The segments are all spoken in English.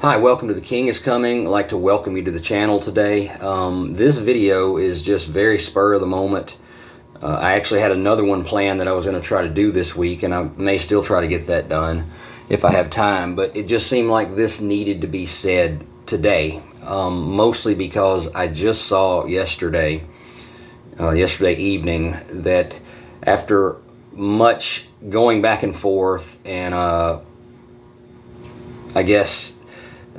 Hi, welcome to The King is Coming. I'd like to welcome you to the channel today. This video is just very spur of the moment. I actually had another one planned that I was going to try to do this week, and I may still try to get that done if I have time, but it just seemed like this needed to be said today, mostly because I just saw yesterday evening, that after much going back and forth and I guess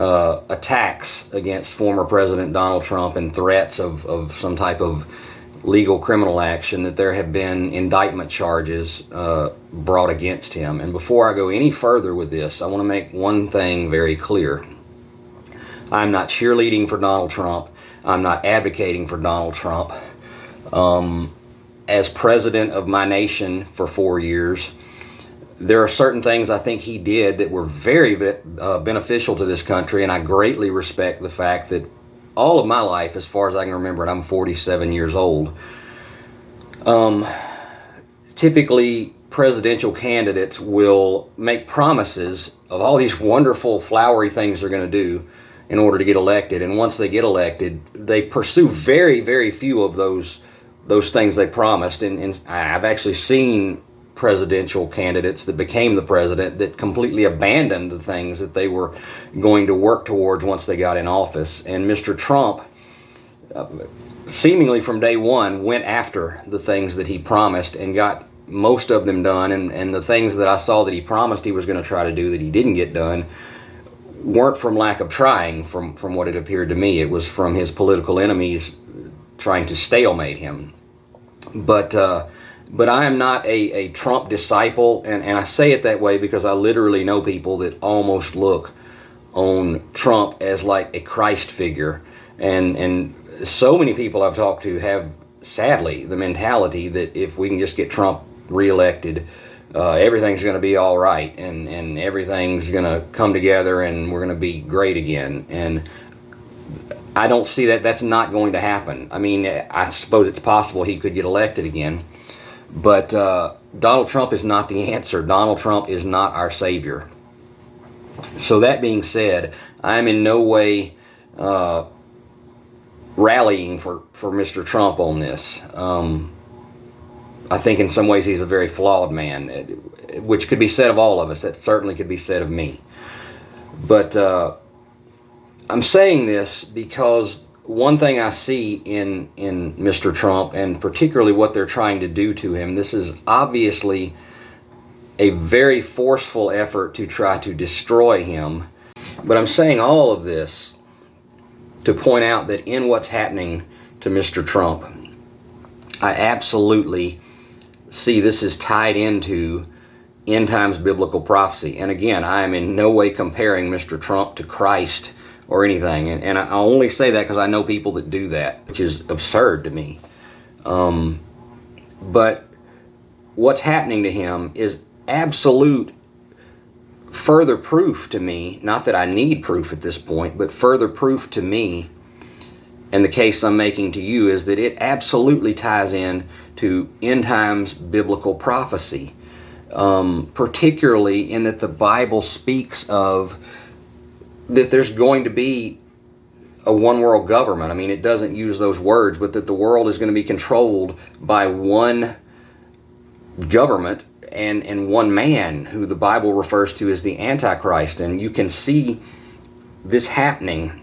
attacks against former President Donald Trump and threats of some type of legal criminal action, that there have been indictment charges brought against him. And before I go any further with this, I want to make one thing very clear. I'm not cheerleading for Donald Trump. I'm not advocating for Donald Trump. As president of my nation for 4 years, there are certain things I think he did that were very beneficial to this country, and I greatly respect the fact that all of my life, as far as I can remember, and I'm 47 years old, typically presidential candidates will make promises of all these wonderful, flowery things they're going to do in order to get elected, and once they get elected, they pursue very, very few of those things they promised. And I've actually seen presidential candidates that became the president that completely abandoned the things that they were going to work towards once they got in office. And Mr. Trump, seemingly from day one, went after the things that he promised and got most of them done. And the things that I saw that he promised he was going to try to do that he didn't get done weren't from lack of trying, from what it appeared to me. It was from his political enemies trying to stalemate him. But I am not a Trump disciple, and I say it that way because I literally know people that almost look on Trump as like a Christ figure. And so many people I've talked to have, sadly, the mentality that if we can just get Trump reelected, everything's going to be all right, and everything's going to come together, and we're going to be great again. And I don't see that. That's not going to happen. I mean, I suppose it's possible he could get elected again, but Donald Trump is not the answer. Donald Trump is not our savior. So that being said, I'm in no way rallying for Mr. Trump on this. I think in some ways he's a very flawed man, which could be said of all of us. That certainly could be said of me. But I'm saying this because one thing I see in Mr. Trump, and particularly what they're trying to do to him, this is obviously a very forceful effort to try to destroy him. But I'm saying all of this to point out that in what's happening to Mr. Trump, I absolutely see this is tied into end times biblical prophecy. And again, I am in no way comparing Mr. Trump to Christ or anything, and I only say that because I know people that do that, which is absurd to me. But what's happening to him is absolute further proof to me, not that I need proof at this point, but further proof to me, and the case I'm making to you is that it absolutely ties in to end times biblical prophecy, particularly in that the Bible speaks of that there's going to be a one world government. I mean, it doesn't use those words, but that the world is going to be controlled by one government and one man who the Bible refers to as the Antichrist. And you can see this happening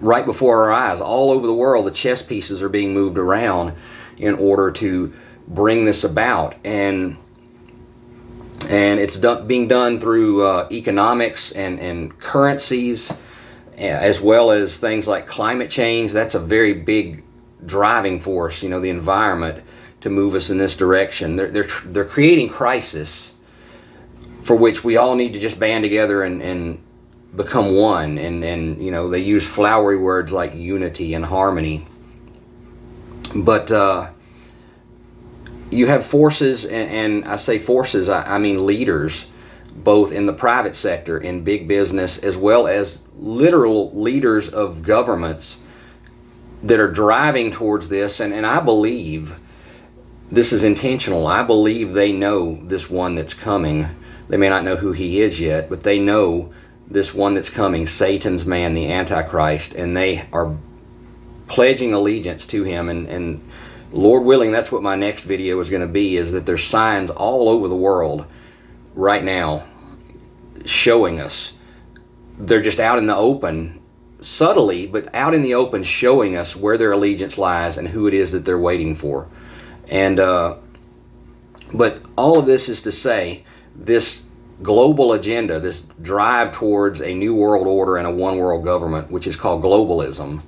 right before our eyes. All over the world, the chess pieces are being moved around in order to bring this about. And it's being done through economics and currencies, as well as things like climate change. That's a very big driving force, the environment, to move us in this direction. They're creating crisis for which we all need to just band together and become one. And they use flowery words like unity and harmony. But you have forces, and I say forces, I mean leaders, both in the private sector, in big business, as well as literal leaders of governments that are driving towards this. And I believe this is intentional. I believe they know this one that's coming. They may not know who he is yet, but they know this one that's coming, Satan's man, the Antichrist, and they are pledging allegiance to him. And Lord willing, that's what my next video is going to be, is that there's signs all over the world right now showing us. They're just out in the open, subtly, but out in the open, showing us where their allegiance lies and who it is that they're waiting for. And but all of this is to say, this global agenda, this drive towards a new world order and a one world government, which is called globalism,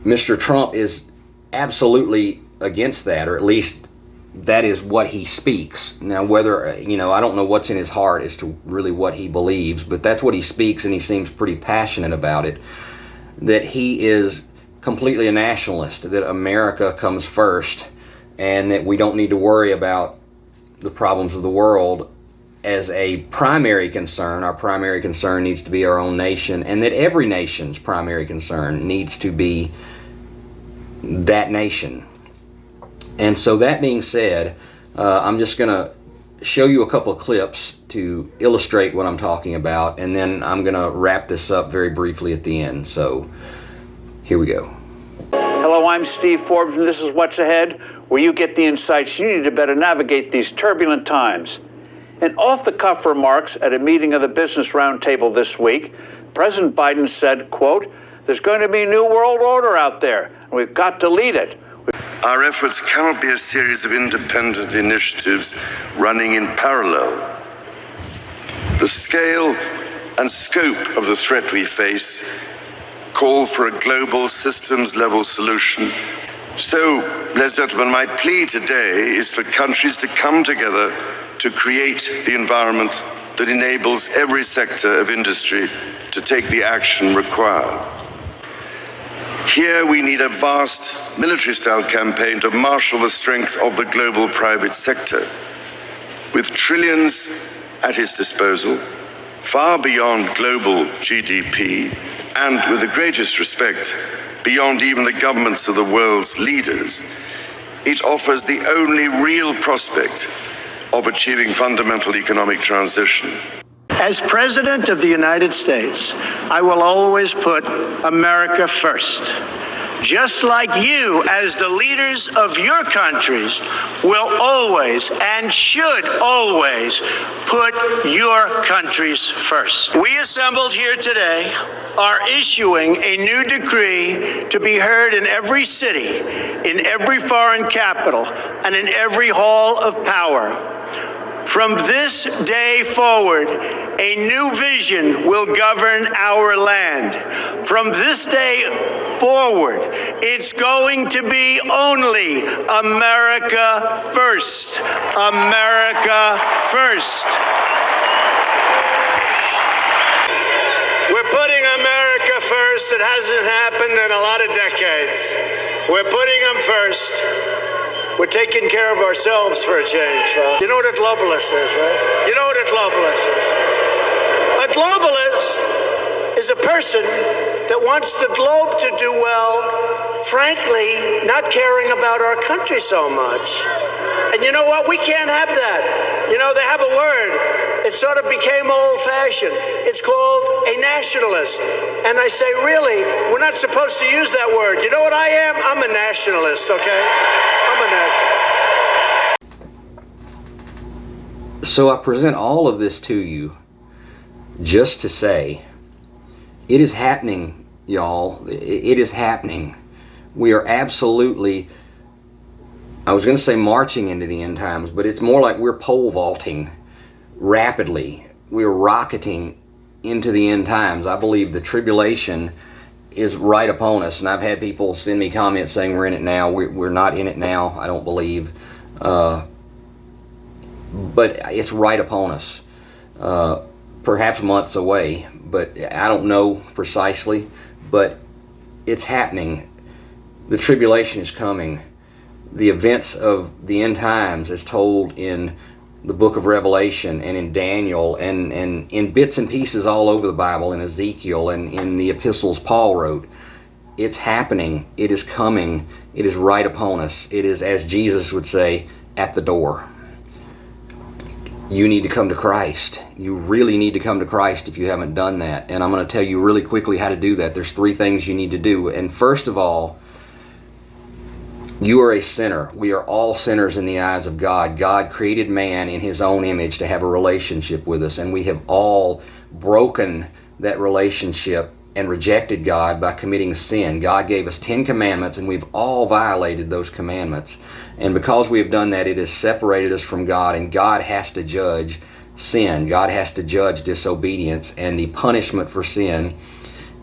Mr. Trump is absolutely against that, or at least that is what he speaks. Now, whether, I don't know what's in his heart as to really what he believes, but that's what he speaks, and he seems pretty passionate about it, that he is completely a nationalist, that America comes first, and that we don't need to worry about the problems of the world as a primary concern. Our primary concern needs to be our own nation, and that every nation's primary concern needs to be that nation. And so that being said, I'm just going to show you a couple of clips to illustrate what I'm talking about, and then I'm going to wrap this up very briefly at the end. So here we go. Hello, I'm Steve Forbes, and this is What's Ahead, where you get the insights you need to better navigate these turbulent times. In off-the-cuff remarks at a meeting of the Business Roundtable this week, President Biden said, quote, "There's going to be a new world order out there, and we've got to lead it." Our efforts cannot be a series of independent initiatives running in parallel. The scale and scope of the threat we face call for a global systems-level solution. So, ladies and gentlemen, my plea today is for countries to come together to create the environment that enables every sector of industry to take the action required. Here we need a vast military-style campaign to marshal the strength of the global private sector, with trillions at its disposal, far beyond global GDP, and with the greatest respect, beyond even the governments of the world's leaders. It offers the only real prospect of achieving fundamental economic transition. As President of the United States, I will always put America first. Just like you, as the leaders of your countries, will always and should always put your countries first. We assembled here today are issuing a new decree to be heard in every city, in every foreign capital, and in every hall of power. From this day forward, a new vision will govern our land. From this day forward, it's going to be only America first. America first. We're putting America first. It hasn't happened in a lot of decades. We're putting them first. We're taking care of ourselves for a change, folks. You know what a globalist is, right? You know what a globalist is. A globalist is a person that wants the globe to do well, frankly, not caring about our country so much. And you know what? We can't have that. You know, they have a word. It sort of became old-fashioned. It's called a nationalist. And I say, really, we're not supposed to use that word. You know what I am? I'm a nationalist, okay? I'm a nationalist. So I present all of this to you just to say, it is happening, y'all. It is happening. We are absolutely, I was going to say marching into the end times, but it's more like we're pole vaulting rapidly. We're rocketing into the end times. I believe the tribulation is right upon us, and I've had people send me comments saying we're in it now. We're not in it now, I don't believe. But it's right upon us. Perhaps months away, but I don't know precisely, but it's happening. The tribulation is coming. The events of the end times as told in the book of Revelation and in Daniel and in bits and pieces all over the Bible, in Ezekiel and in the epistles Paul wrote. It's happening. It is coming. It is right upon us. It is, as Jesus would say, at the door. you need to come to Christ. You really need to come to Christ if you haven't done that. And I'm going to tell you really quickly how to do that. There's 3 things you need to do. And first of all, you are a sinner. We are all sinners in the eyes of God. God created man in his own image to have a relationship with us. And we have all broken that relationship and rejected God by committing sin. God gave us 10 commandments, and we've all violated those commandments. And because we have done that, it has separated us from God, and God has to judge sin. God has to judge disobedience. And the punishment for sin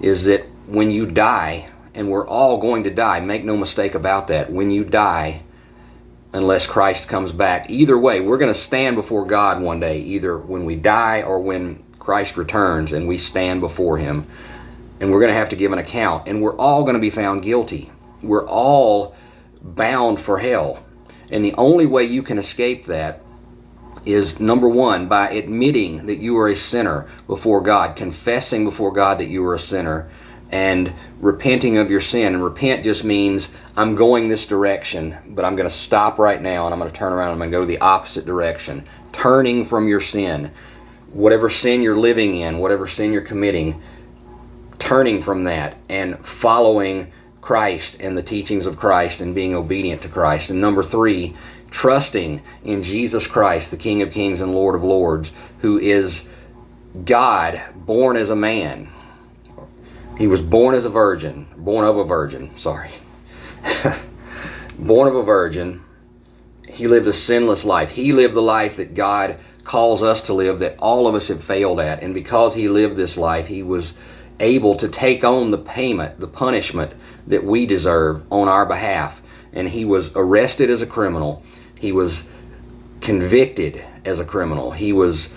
is that when you die, and we're all going to die, make no mistake about that, when you die, unless Christ comes back, either way, we're going to stand before God one day, either when we die or when Christ returns and we stand before him. And we're going to have to give an account, and we're all going to be found guilty. We're all bound for hell. And the only way you can escape that is, number one, by admitting that you are a sinner before God, confessing before God that you are a sinner, and repenting of your sin. And repent just means, I'm going this direction, but I'm going to stop right now, and I'm going to turn around and I'm going to go the opposite direction. Turning from your sin. Whatever sin you're living in, whatever sin you're committing, turning from that and following Christ and the teachings of Christ and being obedient to Christ. And number 3, trusting in Jesus Christ, the King of Kings and Lord of Lords, who is God born as a man. He was born as a virgin, born of a virgin. He lived a sinless life. He lived the life that God calls us to live, that all of us have failed at. And because he lived this life, he was able to take on the payment, the punishment that we deserve on our behalf. And he was arrested as a criminal. He was convicted as a criminal. He was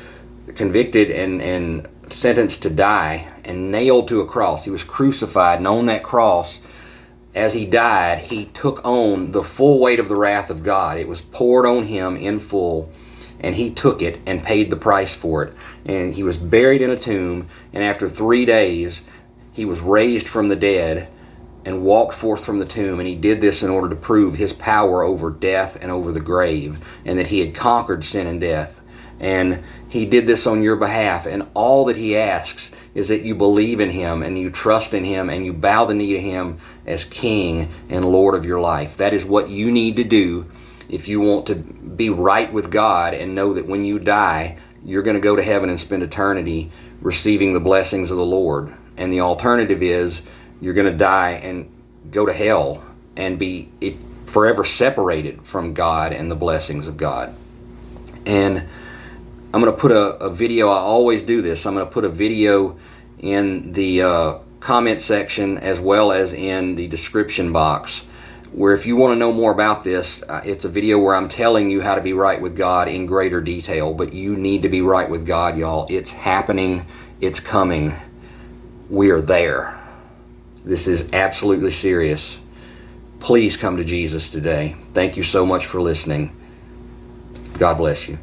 convicted and sentenced to die and nailed to a cross. He was crucified, and on that cross, as he died, he took on the full weight of the wrath of God. It was poured on him in full, and he took it and paid the price for it. And he was buried in a tomb, and after 3 days, he was raised from the dead and walked forth from the tomb. And he did this in order to prove his power over death and over the grave, and that he had conquered sin and death. And he did this on your behalf, and all that he asks is that you believe in him and you trust in him and you bow the knee to him as King and Lord of your life. That is what you need to do if you want to be right with God and know that when you die, you're going to go to heaven and spend eternity receiving the blessings of the Lord. And the alternative is you're going to die and go to hell and be forever separated from God and the blessings of God. And I'm going to put a video. I always do this. I'm going to put a video in the comment section as well as in the description box, where if you want to know more about this, it's a video where I'm telling you how to be right with God in greater detail. But you need to be right with God, y'all. It's happening. It's coming. We are there. This is absolutely serious. Please come to Jesus today. Thank you so much for listening. God bless you.